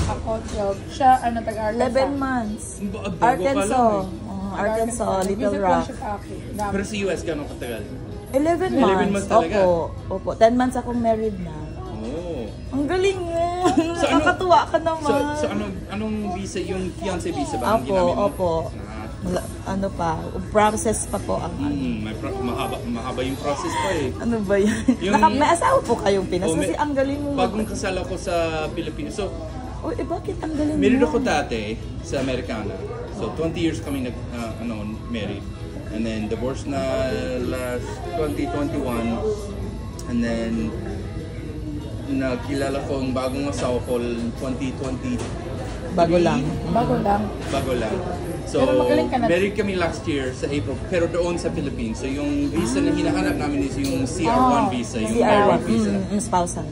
Ako 12. Siya, taga-Arkansas. 11 months. Bago Arkansas. ka lang Arkansas, Little Visit Rock. lang siya sa akin. Dami. Pero sa US, gano'ng katagal? 11 11 months months. talaga? Opo. 10 months akong married na. Oh. Ang galing mo. So, Nakakatuwa ka naman. So, anong visa? Yung fiancé visa ba? ang ginamit mo? Opo. Ano pa? Process pa po ang mahaba yung process pa eh. Ano ba yan? May asawa po kayong Pinas kasi ang galing mo. Bagong kasal ako sa Pilipinas. So, bakit ang galing mo? married ako dati sa Amerikana. So, 20 years kami married. And then, divorced na last 2021. And then, nakilala ko ang bagong asawa ko 2020. Bago lang. So, married kami last year sa April, pero doon sa Philippines. So, yung visa na hinahanap namin is yung CR1 visa, yung married visa. Spousal.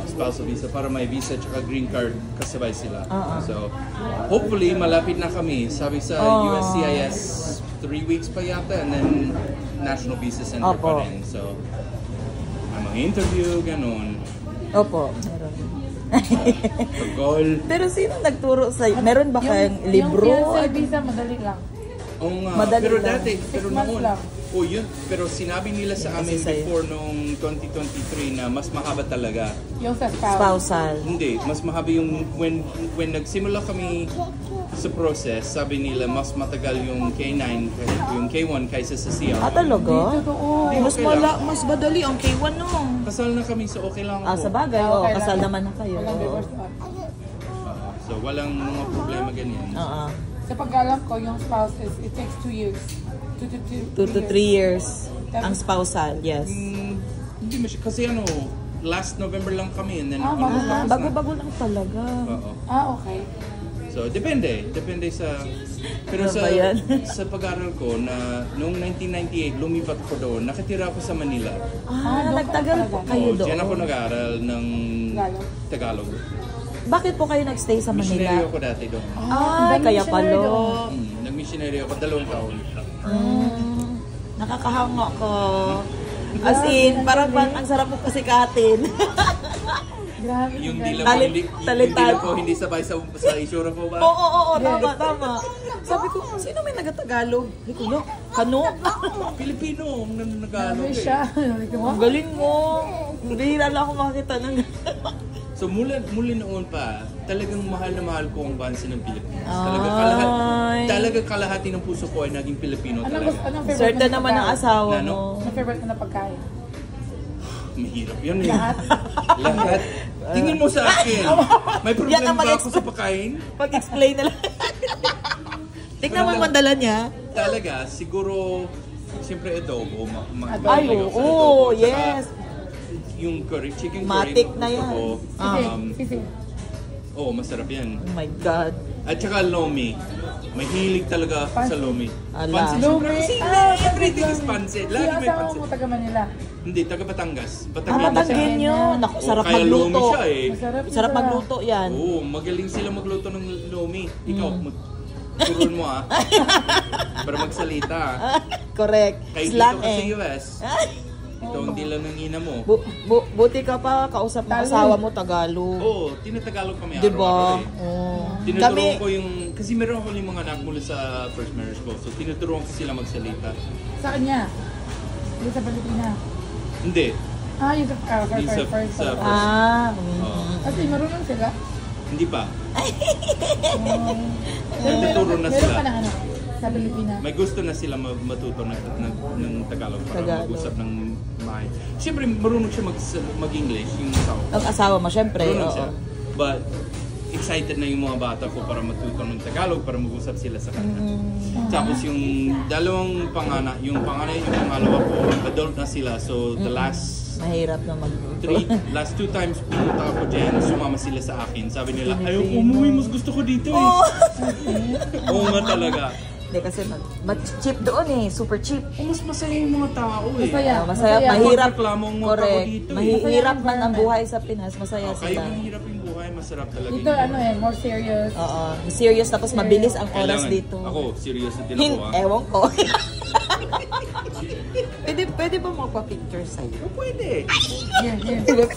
Spousal visa, para may visa at green card kasabay sila. So, hopefully, malapit na kami. Sabi sa USCIS, 3 weeks pa yata, and then national visa center pa rin. So, may mga interview, ganun. Opo, meron. Pero sino nagturo sa'yo? Meron ba kayong libro? Yung fiancé visa, madali lang. Oo nga. Madali Pero lang. dati, pero 6 months noon. lang. Yun. Pero sinabi nila sa amin before nung 2023 na mas mahaba talaga. Yung sa Spousal. Hindi, mas mahaba yung when nagsimula kami sa process, sabi nila mas matagal yung K9, yung K1 kaysa sa CR. Talaga? Totoo. Mas madali ang K1 no. Kasal na kami, so okay lang ako. Sa bagay, kasal naman na kayo. Walang divorce. So walang mga problema ganyan. Sa pag-alam ko, yung spouse it takes 2 years. 2 to 3 years. Ang spousal, yes. Hindi mo siya, kasi last November lang kami, and then bago-bago lang talaga. Okay. So, depende sa... Pero sa pag-aaral ko, na noong 1998, lumipat ko doon, nakatira ako sa Manila. Nagtagal po kayo doon? Diyan ako nag-aaral ng Tagalog. Bakit po kayo nagstay sa Manila? Missionary ako dati doon. Kaya pala. Nag-missionary ako 2 taon. Nakakahanga ko. As in, parang ang sarap mo kasi katin. Grabe. Yung dila ko hindi sabay sa isura ko ba? Oo, tama. Sabi ko, sino may nagatagalog? Sabi ko, Kano? Pilipino ang nag-Tagalog eh. Siya. Ang galing mo. Bihira lang ako makita ng So mula noon pa, talagang mahal na mahal ko ang bansa ng Pilipinas. Talagang kalahati ng puso ko ay naging Pilipino talaga. Anong favorite Certain naman ang asawa mo. Anong favorite mo na pagkain? Mahirap yun eh. Lahat. Tingin mo sa akin. May problema ba ako sa pagkain? Pag-explain na lang. Tingnan mo ang mandala niya. Talaga, siguro, siyempre adobo. Yes. Yung chicken curry. Matik na yan. Masarap yan. Oh my God. At saka lomi. Mahilig talaga ako sa lomi. Pansit. Lomi. Everything is pansit. Lagi may pansit. Yung asawa mo taga Manila? Hindi, taga Batangas. Batanggenyo. Naku, sarap kaya magluto. lomi siya eh. Sarap magluto yan. Magaling sila magluto ng lomi. Ikaw, turuan mo para magsalita. Correct. Kaya dito ka sa US. Ito ang dila ng ina mo. Buti ka pa, kausap ng asawa mo, Tagalog. Tinatagalog kami diba? Tinuturuan ko yung, kasi meron ako yung mga anak mula sa first marriage ko. So tinuturuan ko sila magsalita. Sa kanya? Hindi sa Pilipinas? Hindi. Yung sa first. Kasi marunong sila? Hindi pa. Tuturo na sila. Meron pa na sa Pilipinas? May gusto na sila matuto ng Tagalog para mag-usap ng mahay. Siyempre, marunong siya mag-English, yung asawa ko. Ang asawa mo, siyempre. Marunong siya. But, excited na yung mga bata ko para matuto ng Tagalog para mag-usap sila sa kanya. Tapos yung dalawang panganak, yung pangalawa ko, adult na sila. So, the mahirap na last 2 times pumunta ako dyan, sumama sila sa akin. Sabi nila, ayoko umuwi, mas gusto ko dito eh. Oo nga talaga. Hindi kasi cheap doon eh, super cheap. Mas masaya yung mga tao eh. Masaya. Mahirap. Correct. Mahirap man ang buhay sa Pinas, masaya sila. Kahit mahirap yung buhay, masarap talaga. Dito more serious. Serious tapos mabilis ang oras dito. Ako, serious din ako Ewan ko. Pwede ba magpa-picture sa'yo? Pwede. Here.